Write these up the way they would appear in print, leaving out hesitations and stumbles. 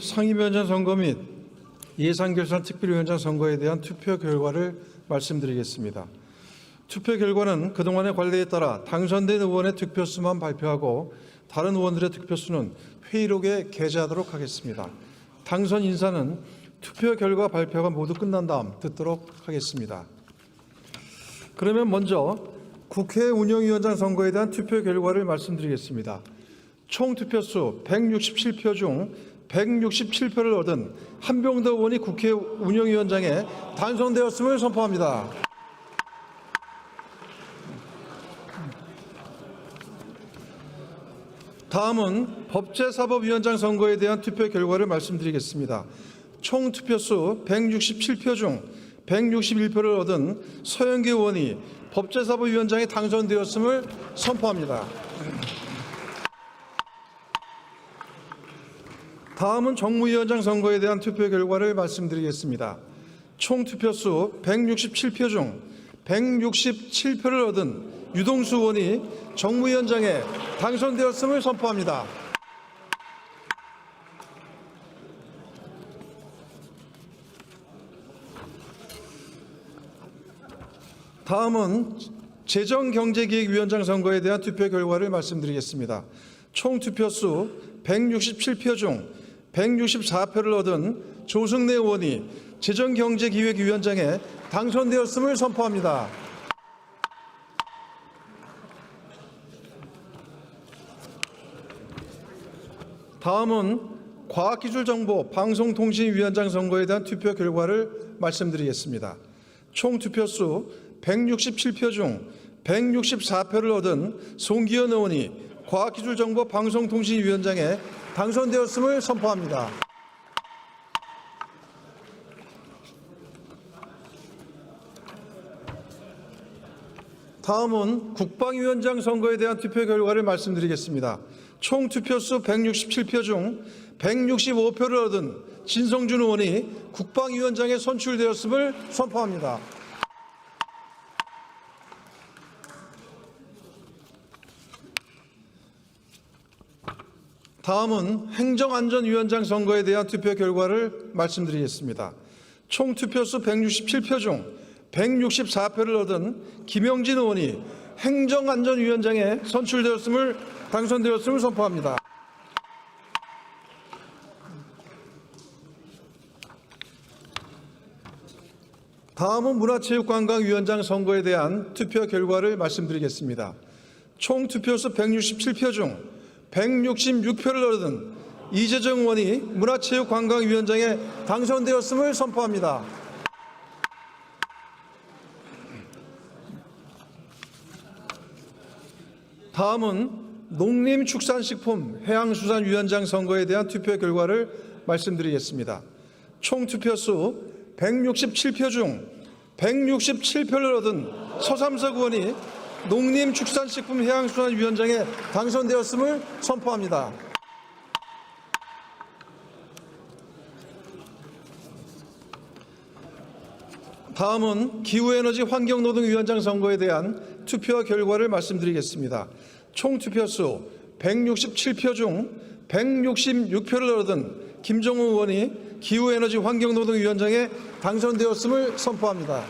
상임위원장 선거 및 예산결산특별위원장 선거에 대한 투표 결과를 말씀드리겠습니다. 투표 결과는 그동안의 관례에 따라 당선된 의원의 득표수만 발표하고 다른 의원들의 득표수는 회의록에 게재하도록 하겠습니다. 당선 인사는 투표 결과 발표가 모두 끝난 다음 듣도록 하겠습니다. 그러면 먼저 국회 운영위원장 선거에 대한 투표 결과를 말씀드리겠습니다. 총 투표수 167표 중 167표를 얻은 한병더 의원이 국회 운영위원장에 당선되었음을 선포합니다. 다음은 법제사법위원장 선거에 대한 투표 결과를 말씀드리겠습니다. 총 투표수 167표 중 161표를 얻은 서영교 의원이 법제사법위원장에 당선되었음을 선포합니다. 다음은 정무위원장 선거에 대한 투표 결과를 말씀드리겠습니다. 총 투표수 167표 중 167표를 얻은 유동수 의원이 정무위원장에 당선되었음을 선포합니다. 다음은 재정경제기획위원장 선거에 대한 투표 결과를 말씀드리겠습니다. 총 투표수 167표 중 164표를 얻은 조승래 의원이 재정경제기획위원장에 당선되었음을 선포합니다. 다음은 과학기술정보 방송통신위원장 선거에 대한 투표 결과를 말씀드리겠습니다. 총 투표수 167표 중 164표를 얻은 송기현 의원이 과학기술정보 방송통신위원장에 당선되었음을 선포합니다. 다음은 국방위원장 선거에 대한 투표 결과를 말씀드리겠습니다. 총 투표수 167표 중 165표를 얻은 진성준 의원이 국방위원장에 선출되었음을 선포합니다. 다음은 행정안전위원장 선거에 대한 투표 결과를 말씀드리겠습니다. 총 투표수 167표 중 164표를 얻은 김영진 의원이 행정안전위원장에 당선되었음을 선포합니다. 다음은 문화체육관광위원장 선거에 대한 투표 결과를 말씀드리겠습니다. 총 투표수 167표 중 166표를 얻은 이재정 의원이 문화체육관광위원장에 당선되었음을 선포합니다. 다음은 농림축산식품 해양수산위원장 선거에 대한 투표 결과를 말씀드리겠습니다. 총 투표수 167표 중 167표를 얻은 서삼석 의원이 농림축산식품 해양수산위원장에 당선되었음을 선포합니다. 다음은 기후에너지 환경노동위원장 선거에 대한 투표 결과를 말씀드리겠습니다. 총 투표수 167표 중 166표를 얻은 김종우 의원이 기후에너지 환경노동위원장에 당선되었음을 선포합니다.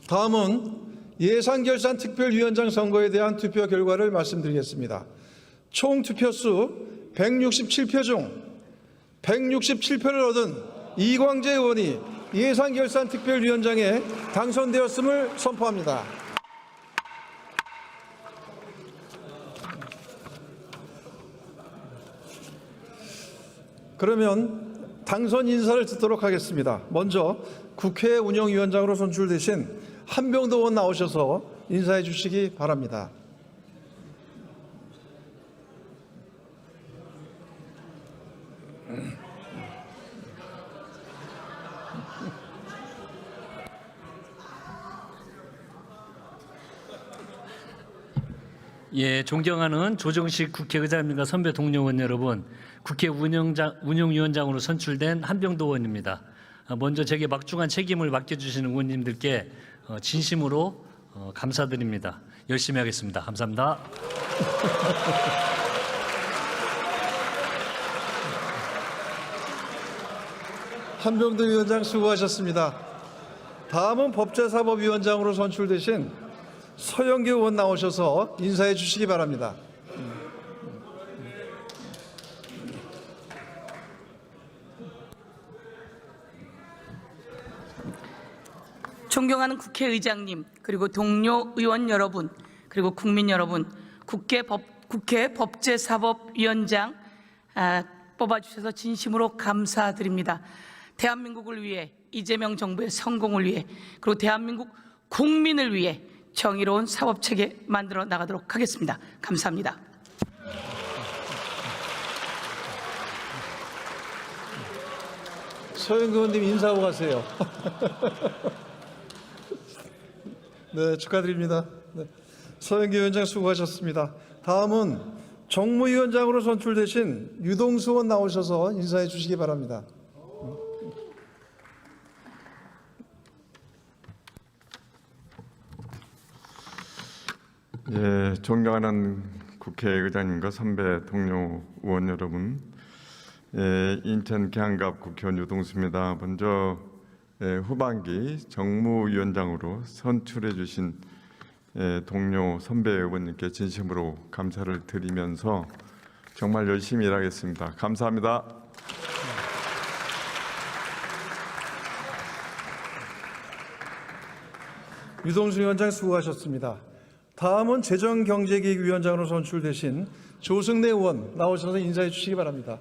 다음은 예산결산특별위원장 선거에 대한 투표 결과를 말씀드리겠습니다. 총 투표수 167표 중 167표를 얻은 이광재 의원이 예산결산특별위원장에 당선되었음을 선포합니다. 그러면 당선 인사를 듣도록 하겠습니다. 먼저 국회 운영위원장으로 선출되신 한병더 의원 나오셔서 인사해 주시기 바랍니다. 예, 존경하는 조정식 국회의장님과 선배 동료 의원 여러분, 국회 운영위원장으로 선출된 한병더 의원입니다. 먼저 제게 막중한 책임을 맡겨주시는 의원님들께 진심으로 감사드립니다. 열심히 하겠습니다. 감사합니다. 한병도 위원장 수고하셨습니다. 다음은 법제사법위원장으로 선출되신 서영교 의원 나오셔서 인사해 주시기 바랍니다. 존경하는 국회의장님, 그리고 동료 의원 여러분, 그리고 국민 여러분, 국회 법제사법위원장 뽑아주셔서 진심으로 감사드립니다. 대한민국을 위해, 이재명 정부의 성공을 위해, 그리고 대한민국 국민을 위해 정의로운 사법체계 만들어 나가도록 하겠습니다. 감사합니다. 서영교 의원님 인사하고 가세요. 네, 축하드립니다. 네, 서영교 위원장 수고하셨습니다. 다음은 정무위원장으로 선출되신 유동수 의원 나오셔서 인사해 주시기 바랍니다. 예, 존경하는 국회의장님과 선배 동료 의원 여러분, 인천 계양갑 국회의원 유동수입니다. 먼저 후반기 정무위원장으로 선출해 주신 동료 선배 의원님께 진심으로 감사를 드리면서 정말 열심히 일하겠습니다. 감사합니다. 유동수 위원장 수고하셨습니다. 다음은 재정경제기획위원장으로 선출되신 조승래 의원 나오셔서 인사해 주시기 바랍니다.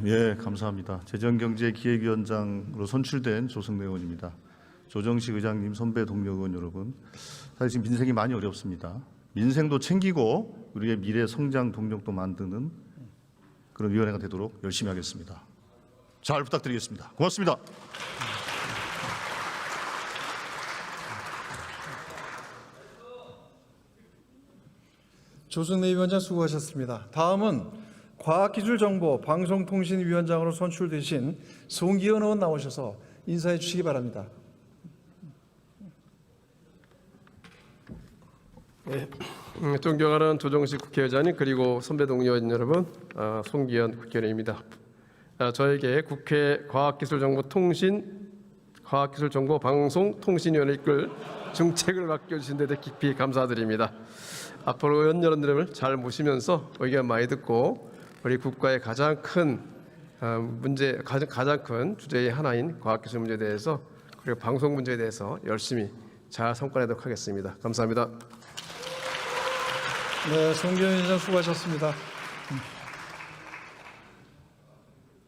예, 감사합니다. 재정경제기획위원장으로 선출된 조승래 의원입니다. 조정식 의장님, 선배 동료 의원 여러분, 사실 지금 민생이 많이 어렵습니다. 민생도 챙기고 우리의 미래 성장 동력도 만드는 그런 위원회가 되도록 열심히 하겠습니다. 잘 부탁드리겠습니다. 고맙습니다. 조승래 위원장 수고하셨습니다. 다음은 과학기술정보 방송통신위원장으로 선출되신 송기현 의원 나오셔서 인사해 주시기 바랍니다. 네, 존경하는 조정식 국회의장님 그리고 선배 동료 여러분, 송기현 국회의원입니다. 저에게 국회 과학기술정보방송통신위원회 이끌 중책을 맡겨주신 데 깊이 감사드립니다. 앞으로 의원 여러분들을 잘 모시면서 의견 많이 듣고 우리 국가의 가장 큰 주제의 하나인 과학기술 문제에 대해서 그리고 방송 문제에 대해서 열심히 잘 성과내도록 하겠습니다. 감사합니다. 네, 송기현 위원장 수고하셨습니다.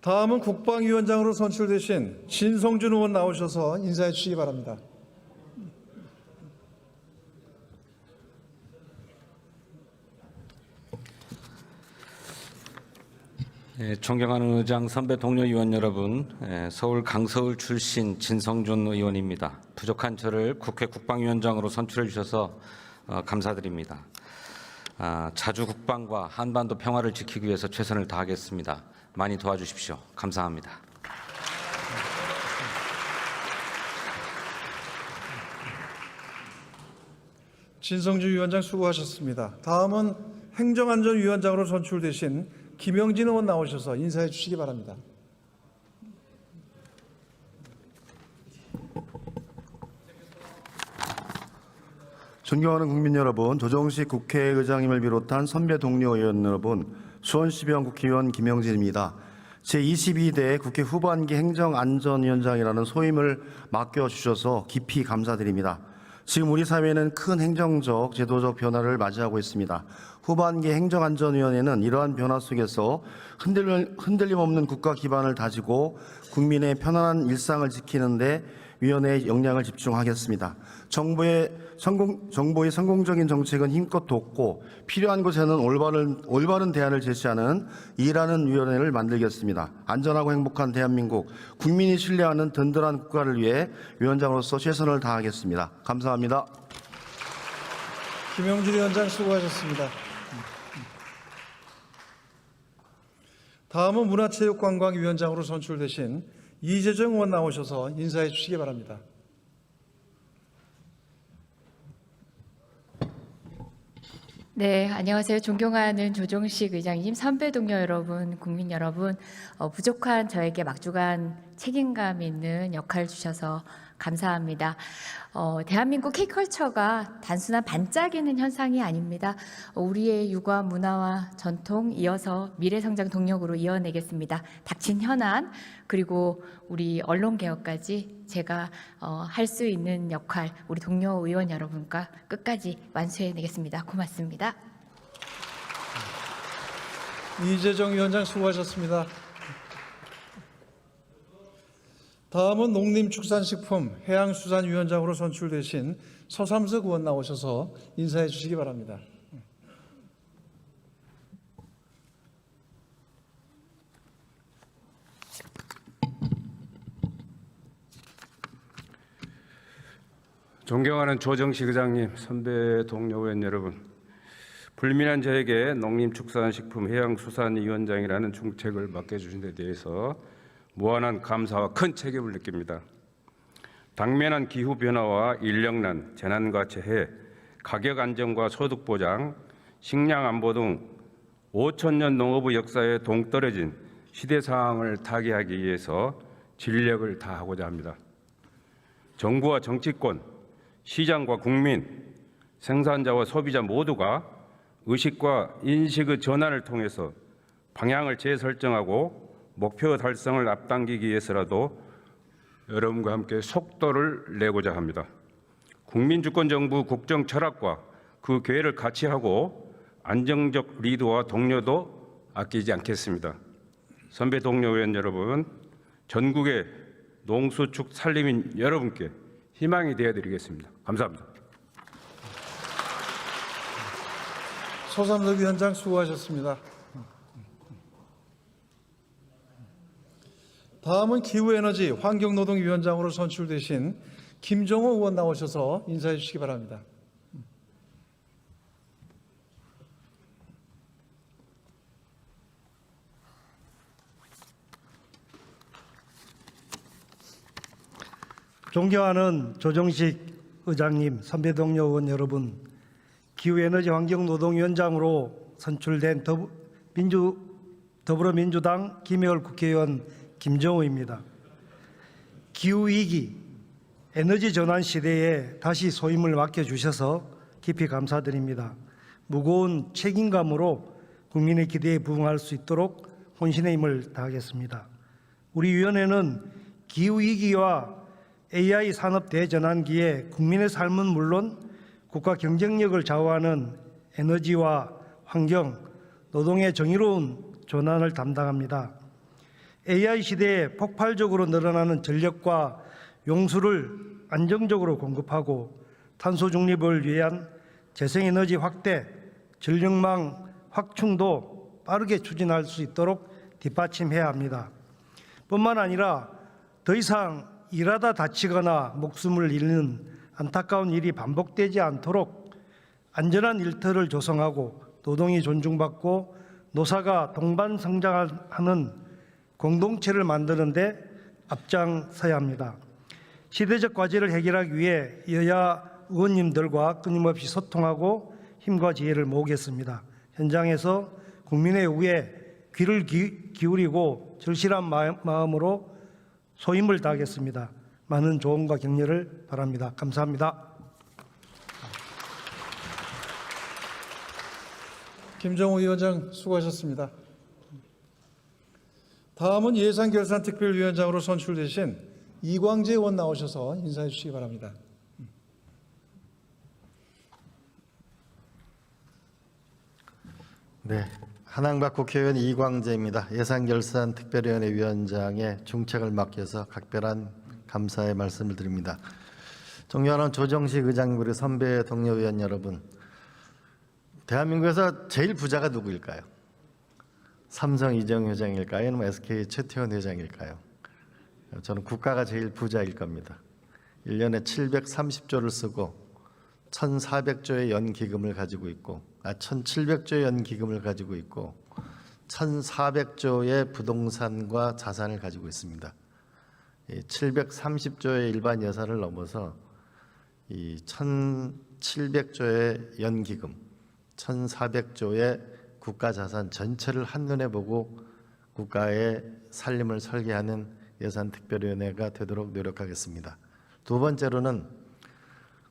다음은 국방위원장으로 선출되신 진성준 의원 나오셔서 인사해 주시기 바랍니다. 존경하는 의장, 선배 동료 의원 여러분, 서울 강서울 출신 진성준 의원입니다. 부족한 저를 국회 국방위원장으로 선출해 주셔서 감사드립니다. 자주 국방과 한반도 평화를 지키기 위해서 최선을 다하겠습니다. 많이 도와주십시오. 감사합니다. 진성준 위원장 수고하셨습니다. 다음은 행정안전위원장으로 선출되신 김영진 의원 나오셔서 인사해 주시기 바랍니다. 존경하는 국민 여러분, 조정식 국회의장님을 비롯한 선배 동료 의원 여러분, 수원시병 국회의원 김영진입니다. 제22대 국회 후반기 행정안전위원장이라는 소임을 맡겨주셔서 깊이 감사드립니다. 지금 우리 사회는 큰 행정적, 제도적 변화를 맞이하고 있습니다. 후반기 행정안전위원회는 이러한 변화 속에서 흔들림 없는 국가 기반을 다지고 국민의 편안한 일상을 지키는 데 위원회의 역량을 집중하겠습니다. 정부의 성공적인 정책은 힘껏 돕고 필요한 곳에는 올바른 대안을 제시하는 일하는 위원회를 만들겠습니다. 안전하고 행복한 대한민국, 국민이 신뢰하는 든든한 국가를 위해 위원장으로서 최선을 다하겠습니다. 감사합니다. 김영진 위원장 수고하셨습니다. 다음은 문화체육관광위원장으로 선출되신 이재정 의원 나오셔서 인사해 주시기 바랍니다. 네, 안녕하세요. 존경하는 조정식 의장님, 선배 동료 여러분, 국민 여러분, 부족한 저에게 막중한 책임감 있는 역할 주셔서 감사합니다. 대한민국 K컬처가 단순한 반짝이는 현상이 아닙니다. 우리의 유과 문화와 전통 이어서 미래성장 동력으로 이어내겠습니다. 닥친 현안 그리고 우리 언론개혁까지 제가 할 수 있는 역할 우리 동료 의원 여러분과 끝까지 완수해내겠습니다. 고맙습니다. 이재정 위원장 수고하셨습니다. 다음은 농림축산식품 해양수산위원장으로 선출되신 서삼석 의원 나오셔서 인사해 주시기 바랍니다. 존경하는 조정식 의장님, 선배 동료 의원 여러분, 불민한 저에게 농림축산식품 해양수산위원장이라는 중책을 맡겨주신 데 대해서 무한한 감사와 큰 책임을 느낍니다. 당면한 기후변화와 인력난, 재난과 재해, 가격 안정과 소득 보장, 식량 안보 등 5,000년 농업의 역사에 동떨어진 시대 상황을 타개하기 위해서 진력을 다하고자 합니다. 정부와 정치권, 시장과 국민, 생산자와 소비자 모두가 의식과 인식의 전환을 통해서 방향을 재설정하고 목표 달성을 앞당기기 위해서라도 여러분과 함께 속도를 내고자 합니다. 국민주권정부 국정 철학과 그 계획을 같이 하고 안정적 리드와 동료도 아끼지 않겠습니다. 선배 동료 의원 여러분, 전국의 농수축 살림인 여러분께 희망이 되어드리겠습니다. 감사합니다. 서삼석 위원장 수고하셨습니다. 다음은 기후에너지 환경노동위원장으로 선출되신 김종호 의원 나오셔서 인사해 주시기 바랍니다. 존경하는 조정식 의장님, 선배 동료 의원 여러분, 기후에너지 환경노동위원장으로 선출된 더불어민주당 김혜월 국회의원 김정호입니다. 기후위기, 에너지 전환 시대에 다시 소임을 맡겨주셔서 깊이 감사드립니다. 무거운 책임감으로 국민의 기대에 부응할 수 있도록 혼신의 힘을 다하겠습니다. 우리 위원회는 기후위기와 AI 산업 대전환기에 국민의 삶은 물론 국가 경쟁력을 좌우하는 에너지와 환경, 노동의 정의로운 전환을 담당합니다. AI 시대에 폭발적으로 늘어나는 전력과 용수를 안정적으로 공급하고 탄소 중립을 위한 재생에너지 확대, 전력망 확충도 빠르게 추진할 수 있도록 뒷받침해야 합니다. 뿐만 아니라 더 이상 일하다 다치거나 목숨을 잃는 안타까운 일이 반복되지 않도록 안전한 일터를 조성하고 노동이 존중받고 노사가 동반 성장하는 공동체를 만드는 데 앞장서야 합니다. 시대적 과제를 해결하기 위해 여야 의원님들과 끊임없이 소통하고 힘과 지혜를 모으겠습니다. 현장에서 국민의 요구에 귀를 기울이고 절실한 마음으로 소임을 다하겠습니다. 많은 조언과 격려를 바랍니다. 감사합니다. 김정호 위원장 수고하셨습니다. 다음은 예산결산특별위원장으로 선출되신 이광재 의원 나오셔서 인사해 주시기 바랍니다. 네, 한양박 국회의원 이광재입니다. 예산결산특별위원회 위원장의 중책을 맡겨서 각별한 감사의 말씀을 드립니다. 존경하는 조정식 의장님, 그리고 선배 동료 의원 여러분, 대한민국에서 제일 부자가 누구일까요? 삼성 이정 회장일까요? 아니면 SK 최태원 회장일까요? 저는 국가가 제일 부자일 겁니다. 1년에 730조를 쓰고 1,400조의 연기금을 가지고 있고 1,700조의 연기금을 가지고 있고 1,400조의 부동산과 자산을 가지고 있습니다. 730조의 일반 예산을 넘어서 이 1,700조의 연기금, 1,400조의 국가 자산 전체를 한눈에 보고 국가의 살림을 설계하는 예산특별위원회가 되도록 노력하겠습니다. 두 번째로는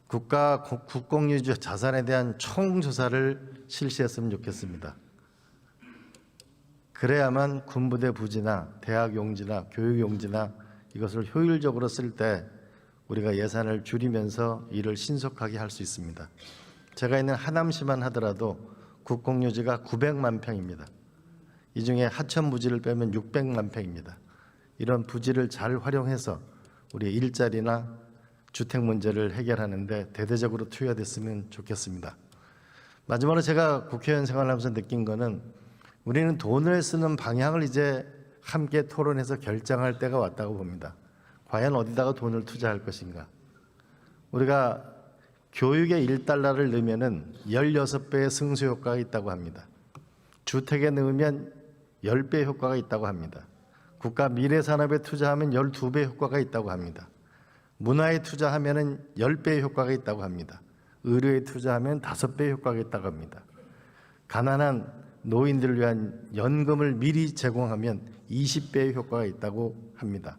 국가 국공유지 자산에 대한 총조사를 실시했으면 좋겠습니다. 그래야만 군부대 부지나 대학 용지나 교육 용지나 이것을 효율적으로 쓸 때 우리가 예산을 줄이면서 일을 신속하게 할 수 있습니다. 제가 있는 하남시만 하더라도 국공유지가 900만 평입니다. 이 중에 하천 부지를 빼면 600만 평입니다. 이런 부지를 잘 활용해서 우리 일자리나 주택 문제를 해결하는 데 대대적으로 투여됐으면 좋겠습니다. 마지막으로 제가 국회의원 생활하면서 느낀 거는 우리는 돈을 쓰는 방향을 이제 함께 토론해서 결정할 때가 왔다고 봅니다. 과연 어디다가 돈을 투자할 것인가? 우리가 교육에 1달러를 넣으면 16배의 승수 효과가 있다고 합니다. 주택에 넣으면 10배 효과가 있다고 합니다. 국가 미래산업에 투자하면 12배 효과가 있다고 합니다. 문화에 투자하면 10배의 효과가 있다고 합니다. 의료에 투자하면 5배의 효과가 있다고 합니다. 가난한 노인들을 위한 연금을 미리 제공하면 20배의 효과가 있다고 합니다.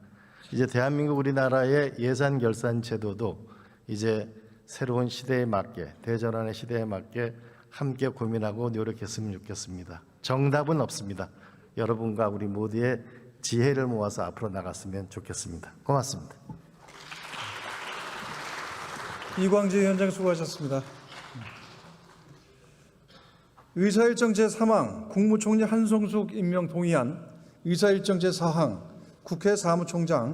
이제 대한민국 우리나라의 예산 결산 제도도 이제 새로운 시대에 맞게, 대전환의 시대에 맞게 함께 고민하고 노력했으면 좋겠습니다. 정답은 없습니다. 여러분과 우리 모두의 지혜를 모아서 앞으로 나갔으면 좋겠습니다. 고맙습니다. 이광재 위원장 수고하셨습니다. 의사일정 제3항 국무총리 한성숙 임명 동의안, 의사일정 제4항 국회 사무총장